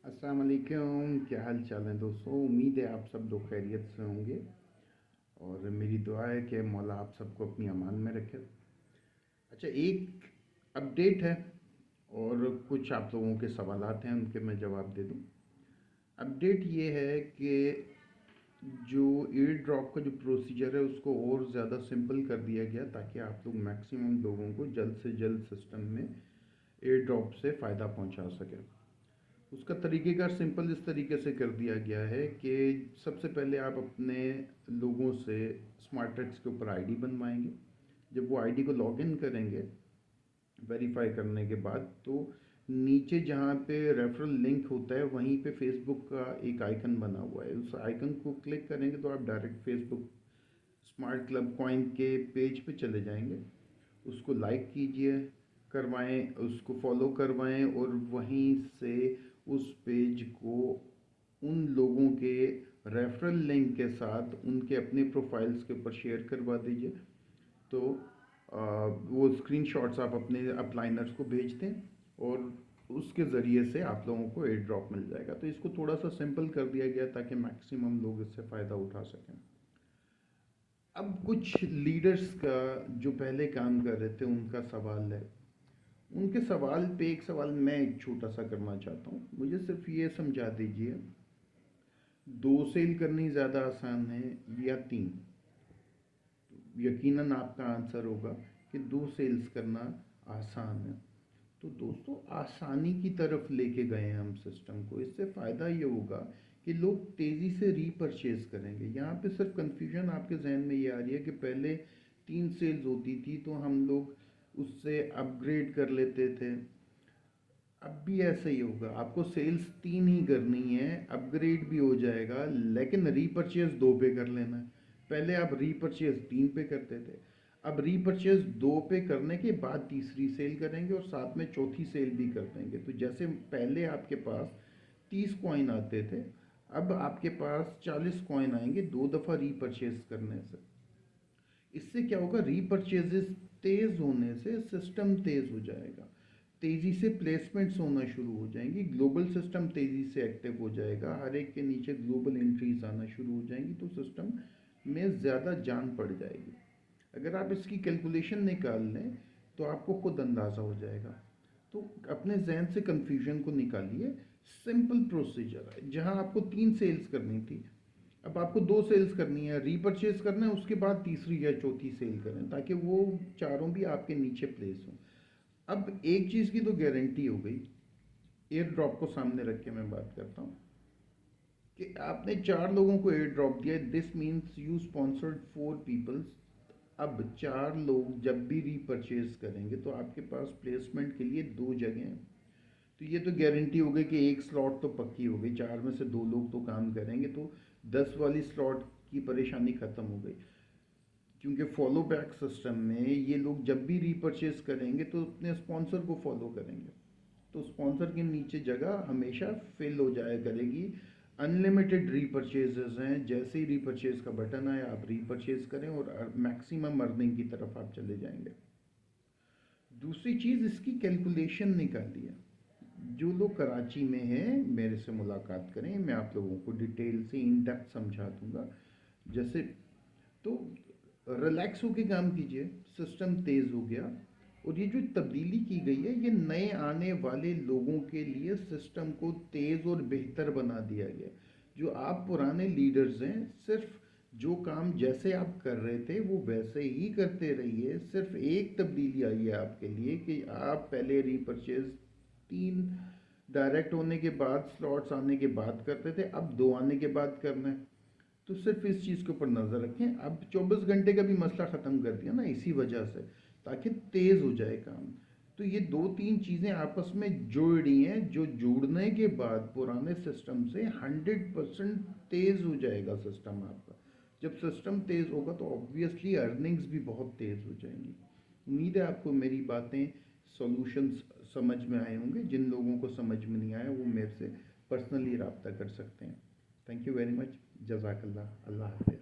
अस्सलाम वालेकुम। क्या हाल चाल है दोस्तों? उम्मीद है आप सब लोग खैरियत से होंगे और मेरी दुआ है कि मौला आप सबको अपनी अमान में रखे। अच्छा, एक अपडेट है और कुछ आप लोगों के सवालात हैं, उनके मैं जवाब दे दूं। अपडेट ये है कि जो एयर ड्रॉप का जो प्रोसीजर है उसको और ज़्यादा सिंपल कर दिया गया ताकि आप लोग मैक्सिमम लोगों को जल्द से जल्द सिस्टम में एयर ड्रॉप से फ़ायदा पहुंचा सकें। उसका तरीक़ेकार सिंपल इस तरीके से कर दिया गया है कि सबसे पहले आप अपने लोगों से स्मार्ट ट्रैक्स के ऊपर आईडी बनवाएंगे। जब वो आईडी को लॉगिन करेंगे वेरीफाई करने के बाद, तो नीचे जहाँ पे रेफरल लिंक होता है वहीं पे फेसबुक का एक आइकन बना हुआ है। उस आइकन को क्लिक करेंगे तो आप direct Facebook smart club coin के पेज पे चले जाएंगे। उसको लाइक कीजिए, करवाएं, उसको फॉलो करवाएं और वहीं से उस पेज को उन लोगों के रेफरल लिंक के साथ उनके अपने प्रोफाइल्स के ऊपर शेयर करवा दीजिए। तो वो स्क्रीनशॉट्स आप अपने अपलाइनर्स को भेज दें और उसके ज़रिए से आप लोगों को एयर ड्रॉप मिल जाएगा। तो इसको थोड़ा सा सिंपल कर दिया गया ताकि मैक्सिमम लोग इससे फ़ायदा उठा सकें। अब कुछ लीडर्स का जो पहले काम कर रहे थे उनका सवाल है, उनके सवाल पे एक सवाल मैं एक छोटा सा करना चाहता हूँ। मुझे सिर्फ ये समझा दीजिए, दो सेल करनी ज़्यादा आसान है या तीन? यकीनन आपका आंसर होगा कि दो सेल्स करना आसान है। तो दोस्तों, आसानी की तरफ लेके गए हैं हम सिस्टम को। इससे फ़ायदा ये होगा कि लोग तेज़ी से रीपरचेज करेंगे। यहाँ पे सिर्फ कन्फ्यूजन आपके जहन में ये आ रही है कि पहले तीन सेल्स होती थी तो हम लोग उससे अपग्रेड कर लेते थे। अब भी ऐसा ही होगा, आपको सेल्स तीन ही करनी है, अपग्रेड भी हो जाएगा, लेकिन रीपरचेज दो पे कर लेना है। पहले आप रीपरचेज तीन पे करते थे, अब रीपरचेज दो पे करने के बाद तीसरी सेल करेंगे और साथ में चौथी सेल भी कर देंगे। तो जैसे पहले आपके पास 30 कॉइन आते थे, अब आपके पास 40 कॉइन आएंगे दो दफ़ा रीपरचेज करने से। इससे क्या होगा, रीपरचेजेस तेज़ होने से सिस्टम तेज़ हो जाएगा, तेज़ी से प्लेसमेंट्स होना शुरू हो जाएंगी, ग्लोबल सिस्टम तेज़ी से एक्टिव हो जाएगा, हर एक के नीचे ग्लोबल एंट्रीज आना शुरू हो जाएंगी, तो सिस्टम में ज़्यादा जान पड़ जाएगी। अगर आप इसकी कैलकुलेशन निकाल लें तो आपको खुद अंदाज़ा हो जाएगा। तो अपने जहन से कन्फ्यूजन को निकालिए। सिंपल प्रोसीजर है, जहां आपको तीन सेल्स करनी थी अब आपको दो सेल्स करनी है, रीपरचेज करना है, उसके बाद तीसरी या चौथी सेल करें ताकि वो चारों भी आपके नीचे प्लेस हों। अब एक चीज़ की तो गारंटी हो गई, एयर ड्रॉप को सामने रख के मैं बात करता हूँ कि आपने चार लोगों को एयर ड्रॉप दिया, this means you sponsored four peoples. अब चार लोग जब भी रीपरचेज करेंगे तो आपके पास प्लेसमेंट के लिए दो जगह हैं। तो ये तो गारंटी हो गई कि एक स्लॉट तो पक्की हो गई, चार में से दो लोग तो काम करेंगे, तो 10 वाली स्लॉट की परेशानी ख़त्म हो गई। क्योंकि फॉलो बैक सिस्टम में ये लोग जब भी रीपरचेज करेंगे तो अपने स्पॉन्सर को फॉलो करेंगे, तो स्पॉन्सर के नीचे जगह हमेशा फिल हो जाया करेगी। अनलिमिटेड रीपरचेजेस हैं, जैसे ही रीपरचेज का बटन आए आप रीपरचेज करें और मैक्सिमम अर्निंग की तरफ आप चले जाएंगे। दूसरी चीज़, इसकी कैलकुलेशन निकालिए। जो लोग कराची में हैं मेरे से मुलाकात करें, मैं आप लोगों को डिटेल से इन डेप्थ समझा दूंगा। जैसे तो रिलैक्स होके काम कीजिए, सिस्टम तेज़ हो गया और ये जो तब्दीली की गई है ये नए आने वाले लोगों के लिए सिस्टम को तेज़ और बेहतर बना दिया गया। जो आप पुराने लीडर्स हैं, सिर्फ जो काम जैसे आप कर रहे थे वो वैसे ही करते रहिए। सिर्फ एक तब्दीली आई है आपके लिए कि आप पहले रीपरचेज तीन डायरेक्ट होने के बाद, स्लॉट्स आने के बाद करते थे, अब दो आने के बाद करना है। तो सिर्फ इस चीज़ के ऊपर नज़र रखें। अब 24 घंटे का भी मसला ख़त्म कर दिया ना इसी वजह से, ताकि तेज़ हो जाए काम। तो ये दो तीन चीज़ें आपस में जुड़ी हैं, जो जुड़ने के बाद पुराने सिस्टम से 100% तेज़ हो जाएगा सिस्टम आपका। जब सिस्टम तेज़ होगा तो ऑब्वियसली अर्निंग्स भी बहुत तेज़ हो जाएंगी। उम्मीद है आपको मेरी बातें, सॉल्यूशंस समझ में आए होंगे। जिन लोगों को समझ में नहीं आया वो मेरे से पर्सनली रब्ता कर सकते हैं। Thank you very much. जज़ाकल्लाह। अल्लाह हाफ़िज़।